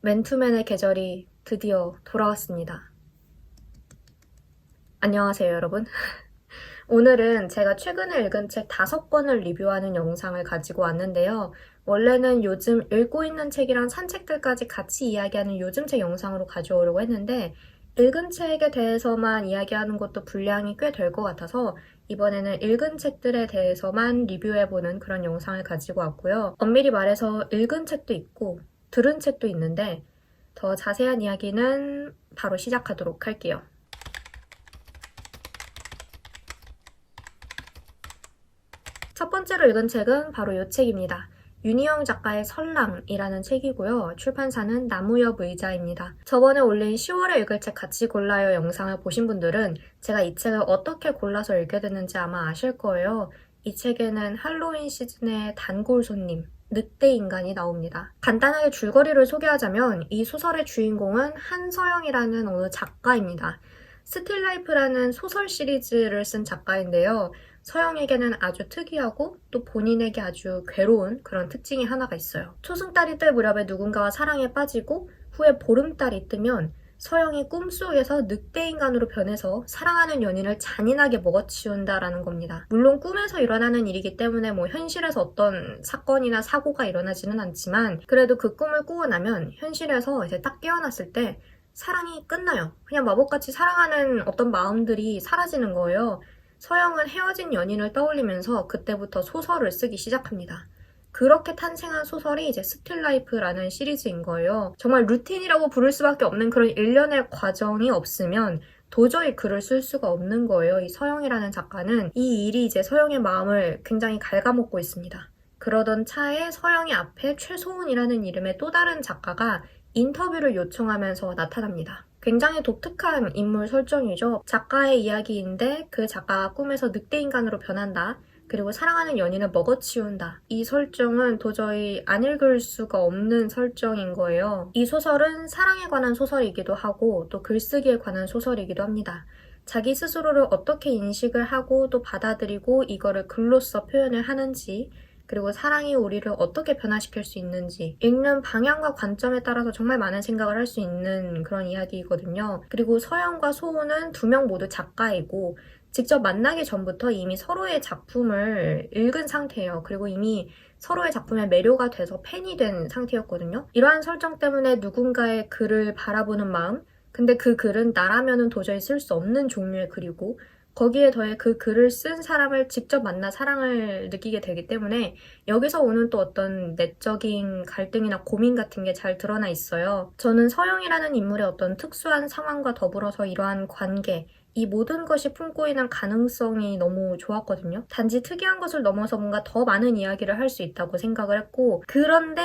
맨투맨의 계절이 드디어 돌아왔습니다. 안녕하세요, 여러분. 오늘은 제가 최근에 읽은 책 5권을 리뷰하는 영상을 가지고 왔는데요. 원래는 요즘 읽고 있는 책이랑 산책들까지 같이 이야기하는 요즘 책 영상으로 가져오려고 했는데 읽은 책에 대해서만 이야기하는 것도 분량이 꽤 될 것 같아서 이번에는 읽은 책들에 대해서만 리뷰해보는 그런 영상을 가지고 왔고요. 엄밀히 말해서 읽은 책도 있고 들은 책도 있는데 더 자세한 이야기는 바로 시작하도록 할게요. 첫 번째로 읽은 책은 바로 이 책입니다. 윤희영 작가의 설랑이라는 책이고요. 출판사는 나무엽 의자입니다. 저번에 올린 10월에 읽을 책 같이 골라요 영상을 보신 분들은 제가 이 책을 어떻게 골라서 읽게 됐는지 아마 아실 거예요. 이 책에는 할로윈 시즌의 단골 손님, 늑대 인간이 나옵니다. 간단하게 줄거리를 소개하자면 이 소설의 주인공은 한서영이라는 어느 작가입니다. 스틸라이프라는 소설 시리즈를 쓴 작가인데요. 서영에게는 아주 특이하고 또 본인에게 아주 괴로운 그런 특징이 하나가 있어요. 초승달이 뜰 무렵에 누군가와 사랑에 빠지고 후에 보름달이 뜨면 서영이 꿈속에서 늑대인간으로 변해서 사랑하는 연인을 잔인하게 먹어치운다라는 겁니다. 물론 꿈에서 일어나는 일이기 때문에 현실에서 어떤 사건이나 사고가 일어나지는 않지만 그래도 그 꿈을 꾸고 나면 현실에서 이제 딱 깨어났을 때 사랑이 끝나요. 그냥 마법같이 사랑하는 어떤 마음들이 사라지는 거예요. 서영은 헤어진 연인을 떠올리면서 그때부터 소설을 쓰기 시작합니다. 그렇게 탄생한 소설이 이제 스틸라이프라는 시리즈인 거예요. 정말 루틴이라고 부를 수밖에 없는 그런 일련의 과정이 없으면 도저히 글을 쓸 수가 없는 거예요. 이 서영이라는 작가는 이 일이 이제 서영의 마음을 굉장히 갉아먹고 있습니다. 그러던 차에 서영이 앞에 최소은이라는 이름의 또 다른 작가가 인터뷰를 요청하면서 나타납니다. 굉장히 독특한 인물 설정이죠. 작가의 이야기인데 그 작가가 꿈에서 늑대인간으로 변한다. 그리고 사랑하는 연인을 먹어치운다. 이 설정은 도저히 안 읽을 수가 없는 설정인 거예요. 이 소설은 사랑에 관한 소설이기도 하고 또 글쓰기에 관한 소설이기도 합니다. 자기 스스로를 어떻게 인식을 하고 또 받아들이고 이거를 글로써 표현을 하는지 그리고 사랑이 우리를 어떻게 변화시킬 수 있는지 읽는 방향과 관점에 따라서 정말 많은 생각을 할 수 있는 그런 이야기이거든요. 그리고 서영과 소은은 두 명 모두 작가이고 직접 만나기 전부터 이미 서로의 작품을 읽은 상태예요. 그리고 이미 서로의 작품에 매료가 돼서 팬이 된 상태였거든요. 이러한 설정 때문에 누군가의 글을 바라보는 마음, 근데 그 글은 나라면은 도저히 쓸 수 없는 종류의 글이고 거기에 더해 그 글을 쓴 사람을 직접 만나 사랑을 느끼게 되기 때문에 여기서 오는 또 어떤 내적인 갈등이나 고민 같은 게 잘 드러나 있어요. 저는 서영이라는 인물의 어떤 특수한 상황과 더불어서 이러한 관계, 이 모든 것이 품고 있는 가능성이 너무 좋았거든요. 단지 특이한 것을 넘어서 뭔가 더 많은 이야기를 할 수 있다고 생각을 했고 그런데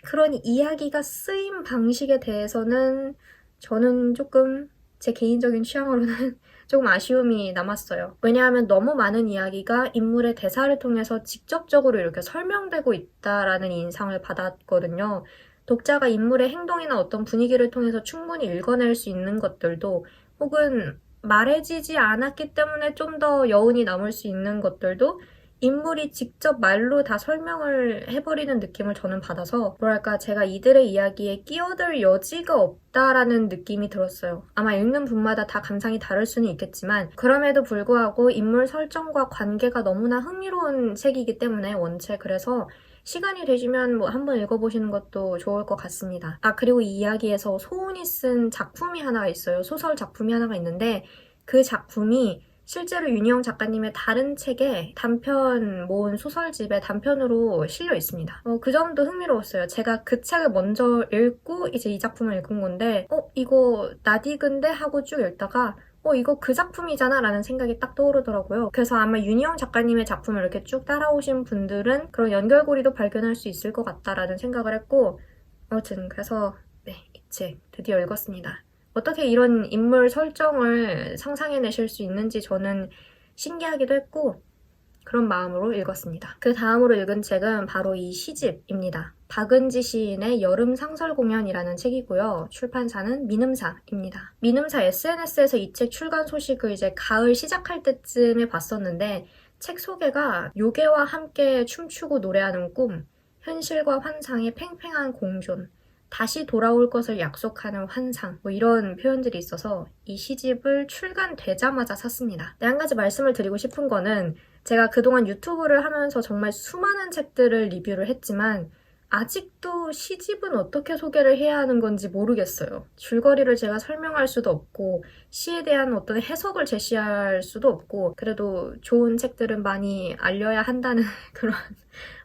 그런 이야기가 쓰임 방식에 대해서는 저는 조금 제 개인적인 취향으로는 조금 아쉬움이 남았어요. 왜냐하면 너무 많은 이야기가 인물의 대사를 통해서 직접적으로 이렇게 설명되고 있다라는 인상을 받았거든요. 독자가 인물의 행동이나 어떤 분위기를 통해서 충분히 읽어낼 수 있는 것들도 혹은 말해지지 않았기 때문에 좀 더 여운이 남을 수 있는 것들도 인물이 직접 말로 다 설명을 해버리는 느낌을 저는 받아서 뭐랄까 제가 이들의 이야기에 끼어들 여지가 없다라는 느낌이 들었어요. 아마 읽는 분마다 다 감상이 다를 수는 있겠지만 그럼에도 불구하고 인물 설정과 관계가 너무나 흥미로운 책이기 때문에 원체 그래서 시간이 되시면 한번 읽어보시는 것도 좋을 것 같습니다. 그리고 이 이야기에서 소은이 쓴 작품이 하나가 있어요. 소설 작품이 하나가 있는데 그 작품이 실제로 윤희영 작가님의 다른 책에 단편 모은 소설집에 단편으로 실려 있습니다. 그 점도 흥미로웠어요. 제가 그 책을 먼저 읽고 이제 이 작품을 읽은 건데 이거 낯익은데 하고 쭉 읽다가 이거 그 작품이잖아 라는 생각이 딱 떠오르더라고요. 그래서 아마 윤희영 작가님의 작품을 이렇게 쭉 따라오신 분들은 그런 연결고리도 발견할 수 있을 것 같다라는 생각을 했고 아무튼 그래서 네, 이 책 드디어 읽었습니다. 어떻게 이런 인물 설정을 상상해내실 수 있는지 저는 신기하기도 했고 그런 마음으로 읽었습니다. 그 다음으로 읽은 책은 바로 이 시집입니다. 박은지 시인의 여름 상설 공연이라는 책이고요. 출판사는 민음사입니다. 민음사 SNS에서 이 책 출간 소식을 이제 가을 시작할 때쯤에 봤었는데 책 소개가 요괴와 함께 춤추고 노래하는 꿈, 현실과 환상의 팽팽한 공존, 다시 돌아올 것을 약속하는 환상, 뭐 이런 표현들이 있어서 이 시집을 출간되자마자 샀습니다. 한 가지 말씀을 드리고 싶은 거는 제가 그동안 유튜브를 하면서 정말 수많은 책들을 리뷰를 했지만 아직도 시집은 어떻게 소개를 해야 하는 건지 모르겠어요. 줄거리를 제가 설명할 수도 없고 시에 대한 어떤 해석을 제시할 수도 없고 그래도 좋은 책들은 많이 알려야 한다는 그런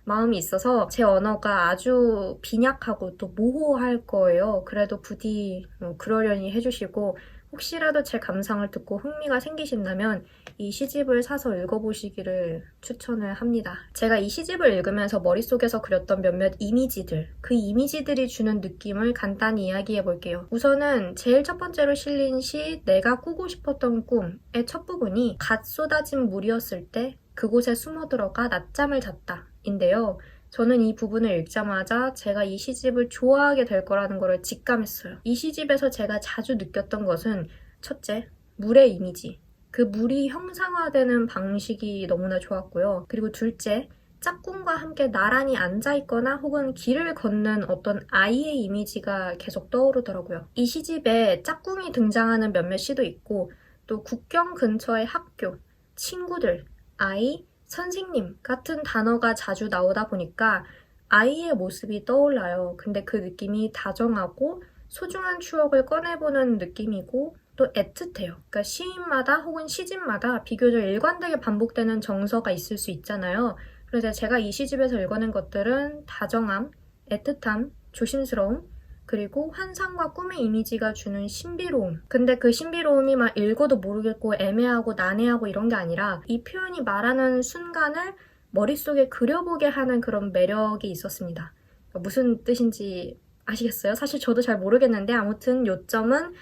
마음이 있어서 제 언어가 아주 빈약하고 또 모호할 거예요. 그래도 부디 그러려니 해주시고 혹시라도 제 감상을 듣고 흥미가 생기신다면 이 시집을 사서 읽어보시기를 추천을 합니다. 제가 이 시집을 읽으면서 머릿속에서 그렸던 몇몇 이미지들, 그 이미지들이 주는 느낌을 간단히 이야기해 볼게요. 우선은 제일 첫 번째로 실린 시 내가 꾸고 싶었던 꿈의 첫 부분이 갓 쏟아진 물이었을 때 그곳에 숨어 들어가 낮잠을 잤다 인데요. 저는 이 부분을 읽자마자 제가 이 시집을 좋아하게 될 거라는 것을 직감했어요. 이 시집에서 제가 자주 느꼈던 것은 첫째, 물의 이미지. 그 물이 형상화되는 방식이 너무나 좋았고요. 그리고 둘째, 짝꿍과 함께 나란히 앉아있거나 혹은 길을 걷는 어떤 아이의 이미지가 계속 떠오르더라고요. 이 시집에 짝꿍이 등장하는 몇몇 시도 있고 또 국경 근처의 학교, 친구들, 아이, 선생님 같은 단어가 자주 나오다 보니까 아이의 모습이 떠올라요. 근데 그 느낌이 다정하고 소중한 추억을 꺼내보는 느낌이고 또 애틋해요. 그러니까 시인마다 혹은 시집마다 비교적 일관되게 반복되는 정서가 있을 수 있잖아요. 그래서 제가 이 시집에서 읽어낸 것들은 다정함, 애틋함, 조심스러움, 그리고 환상과 꿈의 이미지가 주는 신비로움. 근데 그 신비로움이 막 읽어도 모르겠고 애매하고 난해하고 이런 게 아니라 이 표현이 말하는 순간을 머릿속에 그려보게 하는 그런 매력이 있었습니다. 무슨 뜻인지 아시겠어요? 사실 저도 잘 모르겠는데 아무튼 요점은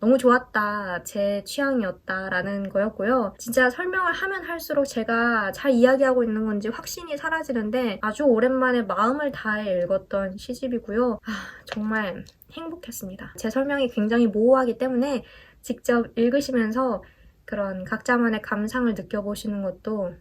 너무 좋았다, 제 취향이었다 라는 거였고요. 진짜 설명을 하면 할수록 제가 잘 이야기하고 있는 건지 확신이 사라지는데 아주 오랜만에 마음을 다해 읽었던 시집이고요. 정말 행복했습니다. 제 설명이 굉장히 모호하기 때문에 직접 읽으시면서 그런 각자만의 감상을 느껴보시는 것도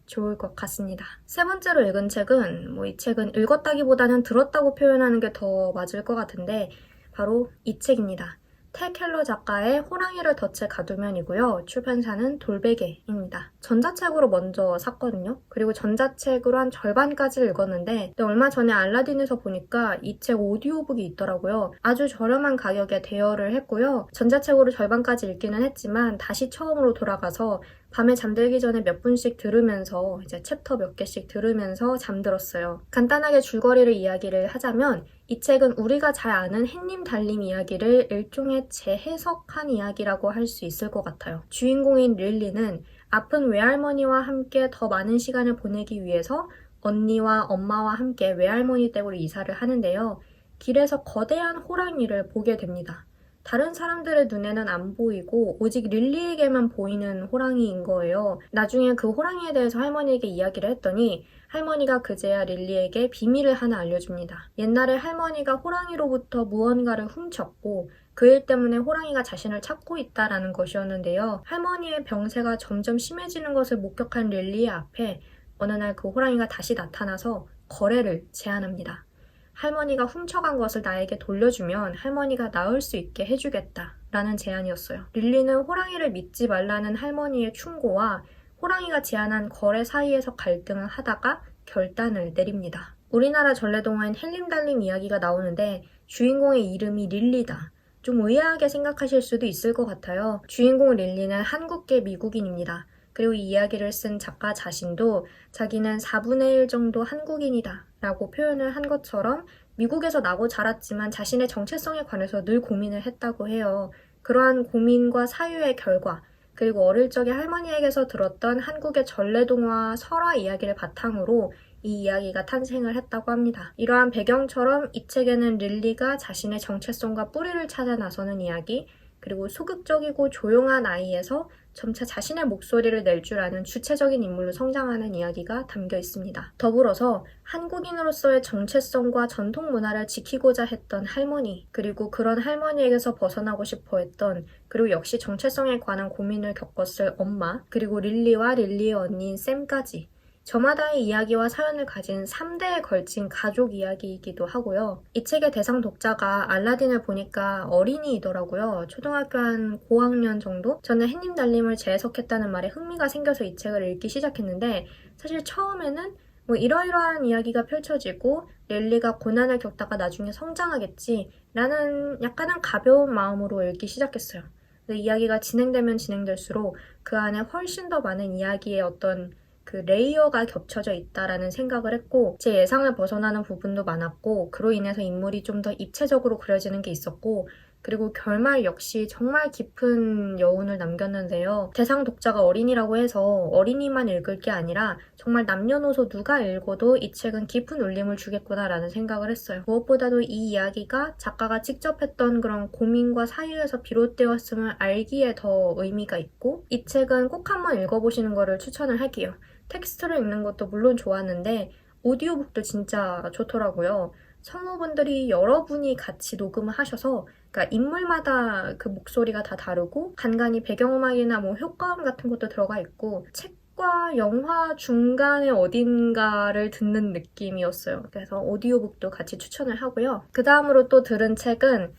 좋을 것 같습니다. 세 번째로 읽은 책은 이 책은 읽었다기보다는 들었다고 표현하는 게 더 맞을 것 같은데 바로 이 책입니다. 태 켈러 작가의 호랑이를 덫에 가두면이고요. 출판사는 돌베개입니다. 전자책으로 먼저 샀거든요. 그리고 전자책으로 한 절반까지 읽었는데 얼마 전에 알라딘에서 보니까 이 책 오디오북이 있더라고요. 아주 저렴한 가격에 대여를 했고요. 전자책으로 절반까지 읽기는 했지만 다시 처음으로 돌아가서 밤에 잠들기 전에 몇 분씩 들으면서 이제 챕터 몇 개씩 들으면서 잠들었어요. 간단하게 줄거리를 이야기를 하자면 이 책은 우리가 잘 아는 햇님 달님 이야기를 일종의 재해석한 이야기라고 할 수 있을 것 같아요. 주인공인 릴리는 아픈 외할머니와 함께 더 많은 시간을 보내기 위해서 언니와 엄마와 함께 외할머니 댁으로 이사를 하는데요. 길에서 거대한 호랑이를 보게 됩니다. 다른 사람들의 눈에는 안 보이고 오직 릴리에게만 보이는 호랑이인 거예요. 나중에 그 호랑이에 대해서 할머니에게 이야기를 했더니 할머니가 그제야 릴리에게 비밀을 하나 알려줍니다. 옛날에 할머니가 호랑이로부터 무언가를 훔쳤고 그 일 때문에 호랑이가 자신을 찾고 있다라는 것이었는데요. 할머니의 병세가 점점 심해지는 것을 목격한 릴리의 앞에 어느 날 그 호랑이가 다시 나타나서 거래를 제안합니다. 할머니가 훔쳐간 것을 나에게 돌려주면 할머니가 나을 수 있게 해주겠다 라는 제안이었어요. 릴리는 호랑이를 믿지 말라는 할머니의 충고와 호랑이가 제안한 거래 사이에서 갈등을 하다가 결단을 내립니다. 우리나라 전래동화인 헬림달림 이야기가 나오는데 주인공의 이름이 릴리다. 좀 의아하게 생각하실 수도 있을 것 같아요. 주인공 릴리는 한국계 미국인입니다. 그리고 이 이야기를 쓴 작가 자신도 자기는 4분의 1 정도 한국인이다 라고 표현을 한 것처럼 미국에서 나고 자랐지만 자신의 정체성에 관해서 늘 고민을 했다고 해요. 그러한 고민과 사유의 결과 그리고 어릴 적에 할머니에게서 들었던 한국의 전래동화 설화 이야기를 바탕으로 이 이야기가 탄생을 했다고 합니다. 이러한 배경처럼 이 책에는 릴리가 자신의 정체성과 뿌리를 찾아 나서는 이야기 그리고 소극적이고 조용한 아이에서 점차 자신의 목소리를 낼 줄 아는 주체적인 인물로 성장하는 이야기가 담겨 있습니다. 더불어서 한국인으로서의 정체성과 전통 문화를 지키고자 했던 할머니, 그리고 그런 할머니에게서 벗어나고 싶어 했던, 그리고 역시 정체성에 관한 고민을 겪었을 엄마, 그리고 릴리와 릴리의 언니인 샘까지 저마다의 이야기와 사연을 가진 3대에 걸친 가족 이야기이기도 하고요. 이 책의 대상 독자가 알라딘을 보니까 어린이이더라고요. 초등학교 한 고학년 정도? 저는 햇님 달님을 재해석했다는 말에 흥미가 생겨서 이 책을 읽기 시작했는데 사실 처음에는 뭐 이러이러한 이야기가 펼쳐지고 릴리가 고난을 겪다가 나중에 성장하겠지 라는 약간은 가벼운 마음으로 읽기 시작했어요. 근데 이야기가 진행되면 진행될수록 그 안에 훨씬 더 많은 이야기의 어떤 그 레이어가 겹쳐져 있다라는 생각을 했고 제 예상을 벗어나는 부분도 많았고 그로 인해서 인물이 좀 더 입체적으로 그려지는 게 있었고 그리고 결말 역시 정말 깊은 여운을 남겼는데요. 대상 독자가 어린이라고 해서 어린이만 읽을 게 아니라 정말 남녀노소 누가 읽어도 이 책은 깊은 울림을 주겠구나라는 생각을 했어요. 무엇보다도 이 이야기가 작가가 직접 했던 그런 고민과 사유에서 비롯되었음을 알기에 더 의미가 있고 이 책은 꼭 한번 읽어보시는 거를 추천을 할게요. 텍스트를 읽는 것도 물론 좋았는데 오디오북도 진짜 좋더라고요. 성우분들이 여러분이 같이 녹음을 하셔서 그러니까 인물마다 그 목소리가 다 다르고 간간히 배경음악이나 뭐 효과음 같은 것도 들어가 있고 책과 영화 중간에 어딘가를 듣는 느낌이었어요. 그래서 오디오북도 같이 추천을 하고요. 그 다음으로 또 들은 책은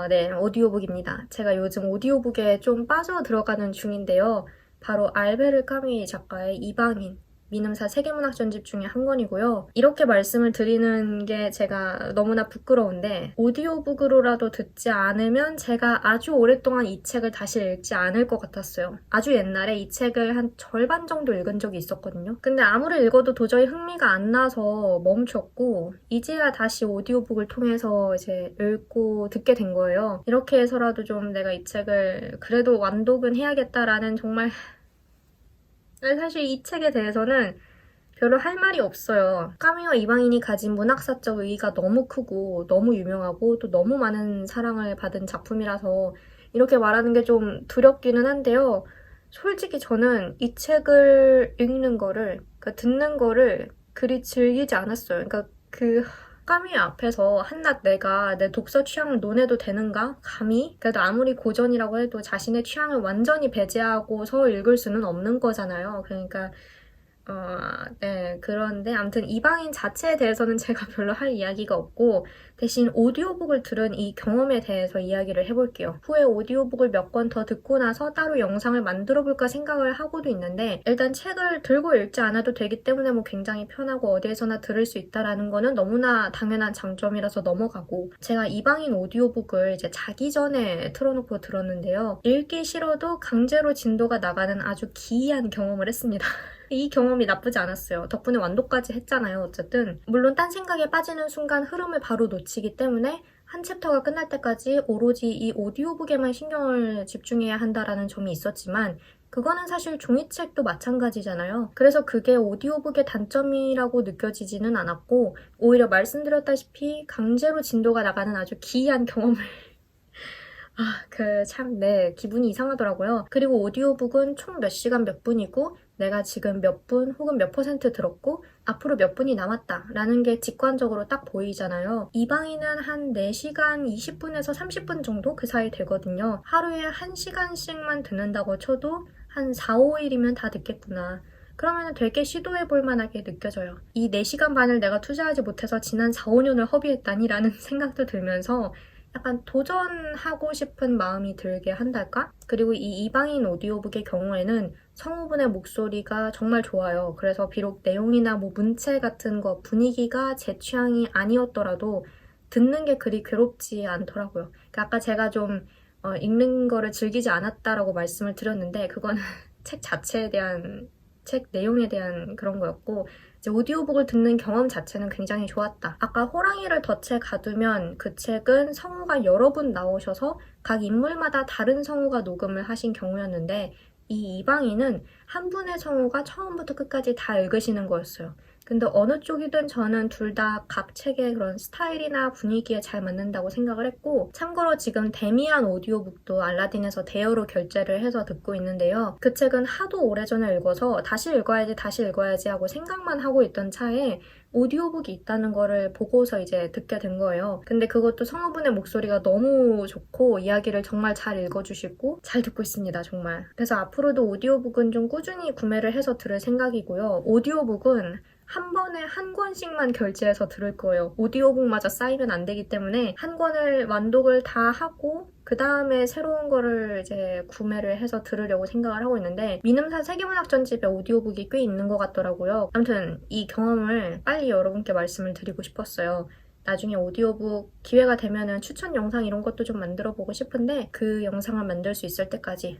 네, 오디오북입니다. 제가 요즘 오디오북에 좀 빠져 들어가는 중인데요. 바로 알베르 까뮈 작가의 이방인 미음사 세계문학 전집 중에 한 권이고요. 이렇게 말씀을 드리는 게 제가 너무나 부끄러운데 오디오북으로라도 듣지 않으면 제가 아주 오랫동안 이 책을 다시 읽지 않을 것 같았어요. 아주 옛날에 이 책을 한 절반 정도 읽은 적이 있었거든요. 근데 아무리 읽어도 도저히 흥미가 안 나서 멈췄고 이제야 다시 오디오북을 통해서 이제 읽고 듣게 된 거예요. 이렇게 해서라도 좀 내가 이 책을 그래도 완독은 해야겠다라는 정말 사실 이 책에 대해서는 별로 할 말이 없어요. 까미와 이방인이 가진 문학사적 의의가 너무 크고 너무 유명하고 또 너무 많은 사랑을 받은 작품이라서 이렇게 말하는 게 좀 두렵기는 한데요. 솔직히 저는 이 책을 읽는 거를, 그러니까 듣는 거를 그리 즐기지 않았어요. 그러니까 그 까미 앞에서 한낱 내가 내 독서 취향을 논해도 되는가? 감히? 그래도 아무리 고전이라고 해도 자신의 취향을 완전히 배제하고서 읽을 수는 없는 거잖아요. 그러니까 네, 그런데 아무튼 이방인 자체에 대해서는 제가 별로 할 이야기가 없고 대신 오디오북을 들은 이 경험에 대해서 이야기를 해볼게요. 후에 오디오북을 몇 권 더 듣고 나서 따로 영상을 만들어 볼까 생각을 하고도 있는데 일단 책을 들고 읽지 않아도 되기 때문에 뭐 굉장히 편하고 어디에서나 들을 수 있다라는 거는 너무나 당연한 장점이라서 넘어가고 제가 이방인 오디오북을 이제 자기 전에 틀어놓고 들었는데요. 읽기 싫어도 강제로 진도가 나가는 아주 기이한 경험을 했습니다. 이 경험이 나쁘지 않았어요. 덕분에 완독까지 했잖아요. 어쨌든 물론 딴 생각에 빠지는 순간 흐름을 바로 놓치기 때문에 한 챕터가 끝날 때까지 오로지 이 오디오북에만 신경을 집중해야 한다라는 점이 있었지만 그거는 사실 종이책도 마찬가지잖아요. 그래서 그게 오디오북의 단점이라고 느껴지지는 않았고 오히려 말씀드렸다시피 강제로 진도가 나가는 아주 기이한 경험을 네, 기분이 이상하더라고요. 그리고 오디오북은 총 몇 시간 몇 분이고 내가 지금 몇 분 혹은 몇 퍼센트 들었고 앞으로 몇 분이 남았다라는 게 직관적으로 딱 보이잖아요. 이방인은 한 4시간 20분에서 30분 정도 그 사이 되거든요. 하루에 1시간씩만 듣는다고 쳐도 한 4, 5일이면 다 듣겠구나. 그러면 되게 시도해볼 만하게 느껴져요. 이 4시간 반을 내가 투자하지 못해서 지난 4, 5년을 허비했다니라는 생각도 들면서 약간 도전하고 싶은 마음이 들게 한달까? 그리고 이 이방인 오디오북의 경우에는 성우분의 목소리가 정말 좋아요. 그래서 비록 내용이나 뭐 문체 같은 거 분위기가 제 취향이 아니었더라도 듣는 게 그리 괴롭지 않더라고요. 그러니까 아까 제가 좀 읽는 거를 즐기지 않았다라고 말씀을 드렸는데 그거는 책 자체에 대한 책 내용에 대한 그런 거였고 이제 오디오북을 듣는 경험 자체는 굉장히 좋았다. 아까 호랑이를 덫에 가두면 그 책은 성우가 여러 분 나오셔서 각 인물마다 다른 성우가 녹음을 하신 경우였는데 이 이방인은 한 분의 성우가 처음부터 끝까지 다 읽으시는 거였어요. 근데 어느 쪽이든 저는 둘 다 각 책의 그런 스타일이나 분위기에 잘 맞는다고 생각을 했고, 참고로 지금 데미안 오디오북도 알라딘에서 대여로 결제를 해서 듣고 있는데요. 그 책은 하도 오래전에 읽어서 다시 읽어야지 하고 생각만 하고 있던 차에 오디오북이 있다는 거를 보고서 이제 듣게 된 거예요. 근데 그것도 성우분의 목소리가 너무 좋고 이야기를 정말 잘 읽어주시고 잘 듣고 있습니다, 정말. 그래서 앞으로도 오디오북은 좀 꾸준히 구매를 해서 들을 생각이고요. 오디오북은 한 번에 한 권씩만 결제해서 들을 거예요. 오디오북마저 쌓이면 안 되기 때문에 한 권을 완독을 다 하고 그 다음에 새로운 거를 이제 구매를 해서 들으려고 생각을 하고 있는데, 민음사 세계문학 전집에 오디오북이 꽤 있는 것 같더라고요. 아무튼 이 경험을 빨리 여러분께 말씀을 드리고 싶었어요. 나중에 오디오북 기회가 되면은 추천 영상 이런 것도 좀 만들어 보고 싶은데 그 영상을 만들 수 있을 때까지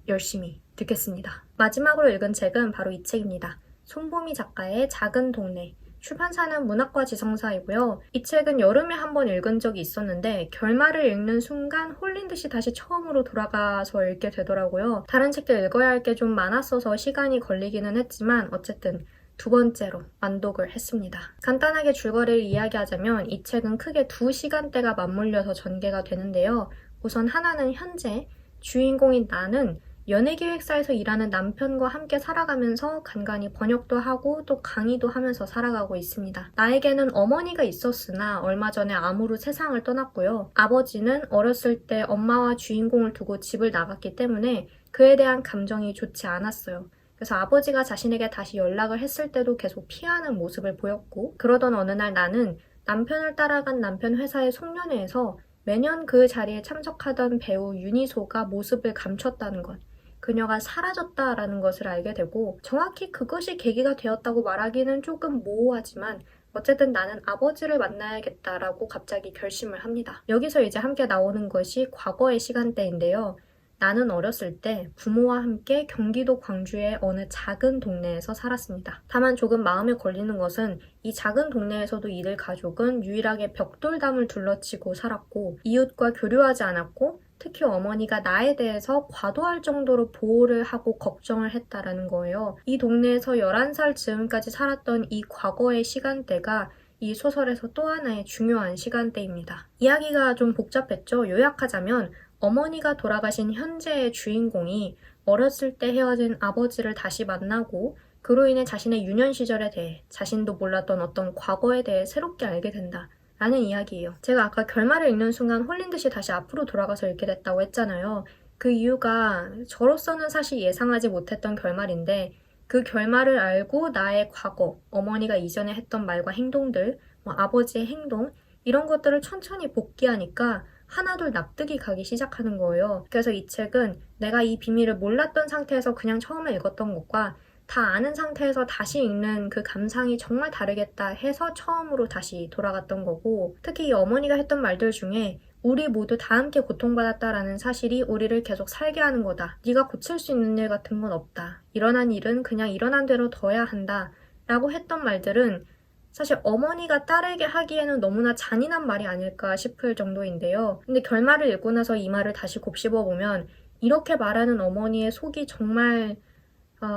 열심히 듣겠습니다. 마지막으로 읽은 책은 바로 이 책입니다. 손보미 작가의 작은 동네. 출판사는 문학과 지성사이고요. 이 책은 여름에 한번 읽은 적이 있었는데 결말을 읽는 순간 홀린 듯이 다시 처음으로 돌아가서 읽게 되더라고요. 다른 책도 읽어야 할 게 좀 많았어서 시간이 걸리기는 했지만 어쨌든 두 번째로 완독을 했습니다. 간단하게 줄거리를 이야기하자면 이 책은 크게 두 시간대가 맞물려서 전개가 되는데요. 우선 하나는 현재, 주인공인 나는 연예기획사에서 일하는 남편과 함께 살아가면서 간간히 번역도 하고 또 강의도 하면서 살아가고 있습니다. 나에게는 어머니가 있었으나 얼마 전에 암으로 세상을 떠났고요. 아버지는 어렸을 때 엄마와 주인공을 두고 집을 나갔기 때문에 그에 대한 감정이 좋지 않았어요. 그래서 아버지가 자신에게 다시 연락을 했을 때도 계속 피하는 모습을 보였고, 그러던 어느 날 나는 남편을 따라간 남편 회사의 송년회에서 매년 그 자리에 참석하던 배우 윤희소가 모습을 감췄다는 것, 그녀가 사라졌다라는 것을 알게 되고, 정확히 그것이 계기가 되었다고 말하기는 조금 모호하지만 어쨌든 나는 아버지를 만나야겠다라고 갑자기 결심을 합니다. 여기서 이제 함께 나오는 것이 과거의 시간대인데요. 나는 어렸을 때 부모와 함께 경기도 광주의 어느 작은 동네에서 살았습니다. 다만 조금 마음에 걸리는 것은 이 작은 동네에서도 이들 가족은 유일하게 벽돌담을 둘러치고 살았고 이웃과 교류하지 않았고, 특히 어머니가 나에 대해서 과도할 정도로 보호를 하고 걱정을 했다라는 거예요. 이 동네에서 11살 즈음까지 살았던 이 과거의 시간대가 이 소설에서 또 하나의 중요한 시간대입니다. 이야기가 좀 복잡했죠. 요약하자면 어머니가 돌아가신 현재의 주인공이 어렸을 때 헤어진 아버지를 다시 만나고 그로 인해 자신의 유년 시절에 대해, 자신도 몰랐던 어떤 과거에 대해 새롭게 알게 된다 라는 이야기예요. 제가 아까 결말을 읽는 순간 홀린 듯이 다시 앞으로 돌아가서 읽게 됐다고 했잖아요. 그 이유가 저로서는 사실 예상하지 못했던 결말인데, 그 결말을 알고 나의 과거, 어머니가 이전에 했던 말과 행동들, 아버지의 행동, 이런 것들을 천천히 복귀하니까 하나둘 납득이 가기 시작하는 거예요. 그래서 이 책은 내가 이 비밀을 몰랐던 상태에서 그냥 처음에 읽었던 것과 다 아는 상태에서 다시 읽는 그 감상이 정말 다르겠다 해서 처음으로 다시 돌아갔던 거고, 특히 이 어머니가 했던 말들 중에 우리 모두 다 함께 고통받았다라는 사실이 우리를 계속 살게 하는 거다. 네가 고칠 수 있는 일 같은 건 없다. 일어난 일은 그냥 일어난 대로 둬야 한다. 라고 했던 말들은 사실 어머니가 딸에게 하기에는 너무나 잔인한 말이 아닐까 싶을 정도인데요. 근데 결말을 읽고 나서 이 말을 다시 곱씹어보면 이렇게 말하는 어머니의 속이 정말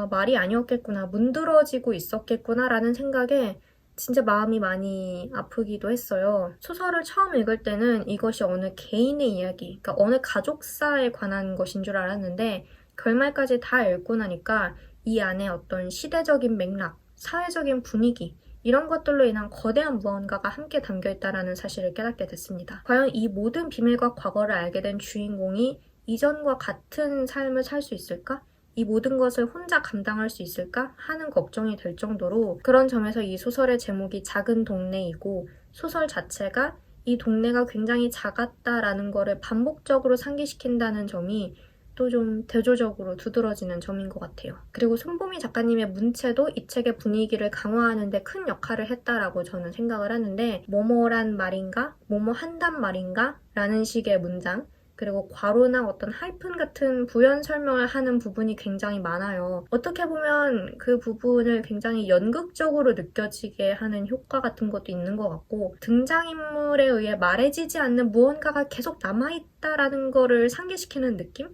말이 아니었겠구나, 문드러지고 있었겠구나 라는 생각에 진짜 마음이 많이 아프기도 했어요. 소설을 처음 읽을 때는 이것이 어느 개인의 이야기, 그러니까 어느 가족사에 관한 것인 줄 알았는데 결말까지 다 읽고 나니까 이 안에 어떤 시대적인 맥락, 사회적인 분위기, 이런 것들로 인한 거대한 무언가가 함께 담겨있다는 사실을 깨닫게 됐습니다. 과연 이 모든 비밀과 과거를 알게 된 주인공이 이전과 같은 삶을 살 수 있을까? 이 모든 것을 혼자 감당할 수 있을까? 하는 걱정이 될 정도로, 그런 점에서 이 소설의 제목이 작은 동네이고 소설 자체가 이 동네가 굉장히 작았다라는 거를 반복적으로 상기시킨다는 점이 또 좀 대조적으로 두드러지는 점인 것 같아요. 그리고 손보미 작가님의 문체도 이 책의 분위기를 강화하는 데 큰 역할을 했다라고 저는 생각을 하는데, 뭐뭐란 말인가? 뭐뭐 한단 말인가? 라는 식의 문장, 그리고 괄호나 어떤 하이픈 같은 부연 설명을 하는 부분이 굉장히 많아요. 어떻게 보면 그 부분을 굉장히 연극적으로 느껴지게 하는 효과 같은 것도 있는 것 같고, 등장인물에 의해 말해지지 않는 무언가가 계속 남아있다라는 거를 상기시키는 느낌?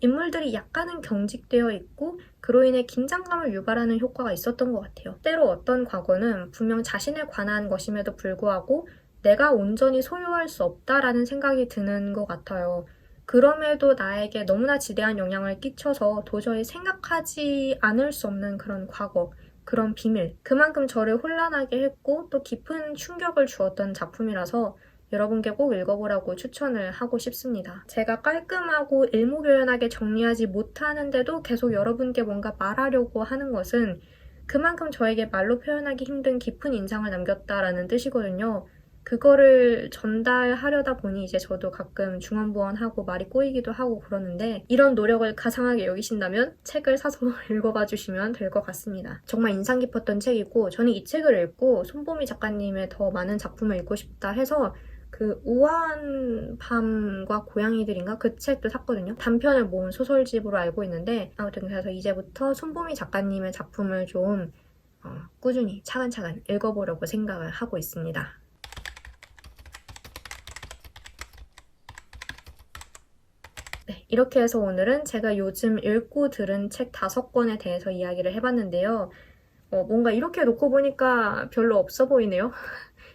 인물들이 약간은 경직되어 있고 그로 인해 긴장감을 유발하는 효과가 있었던 것 같아요. 때로 어떤 과거는 분명 자신에 관한 것임에도 불구하고 내가 온전히 소유할 수 없다라는 생각이 드는 것 같아요. 그럼에도 나에게 너무나 지대한 영향을 끼쳐서 도저히 생각하지 않을 수 없는 그런 과거, 그런 비밀, 그만큼 저를 혼란하게 했고 또 깊은 충격을 주었던 작품이라서 여러분께 꼭 읽어보라고 추천을 하고 싶습니다. 제가 깔끔하고 일목요연하게 정리하지 못하는데도 계속 여러분께 뭔가 말하려고 하는 것은 그만큼 저에게 말로 표현하기 힘든 깊은 인상을 남겼다라는 뜻이거든요. 그거를 전달하려다 보니 이제 저도 가끔 중언부언하고 말이 꼬이기도 하고 그러는데 이런 노력을 가상하게 여기신다면 책을 사서 읽어봐 주시면 될 것 같습니다. 정말 인상 깊었던 책이고 저는 이 책을 읽고 손보미 작가님의 더 많은 작품을 읽고 싶다 해서 그 우아한 밤과 고양이들인가? 그 책도 샀거든요. 단편을 모은 소설집으로 알고 있는데 아무튼 그래서 이제부터 손보미 작가님의 작품을 좀 꾸준히 차근차근 읽어보려고 생각을 하고 있습니다. 네, 이렇게 해서 오늘은 제가 요즘 읽고 들은 책 5권에 대해서 이야기를 해봤는데요. 뭔가 이렇게 놓고 보니까 별로 없어 보이네요.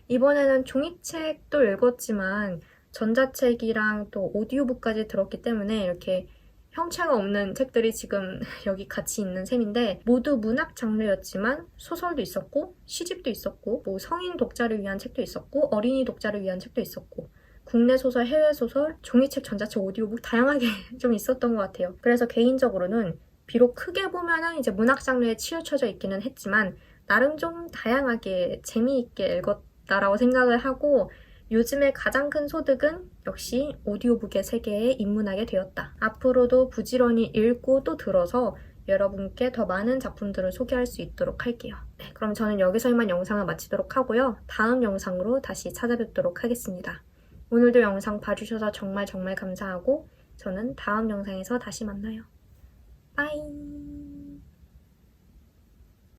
이번에는 종이책도 읽었지만 전자책이랑 또 오디오북까지 들었기 때문에 이렇게 형체가 없는 책들이 지금 여기 같이 있는 셈인데 모두 문학 장르였지만 소설도 있었고 시집도 있었고 뭐 성인 독자를 위한 책도 있었고 어린이 독자를 위한 책도 있었고 국내 소설, 해외 소설, 종이책, 전자책, 오디오북 다양하게 좀 있었던 것 같아요. 그래서 개인적으로는 비록 크게 보면은 이제 문학 장르에 치우쳐져 있기는 했지만 나름 좀 다양하게 재미있게 읽었다라고 생각을 하고 요즘에 가장 큰 소득은 역시 오디오북의 세계에 입문하게 되었다. 앞으로도 부지런히 읽고 또 들어서 여러분께 더 많은 작품들을 소개할 수 있도록 할게요. 네, 그럼 저는 여기서 이만 영상을 마치도록 하고요. 다음 영상으로 다시 찾아뵙도록 하겠습니다. 오늘도 영상 봐주셔서 정말 감사하고 저는 다음 영상에서 다시 만나요. 빠이.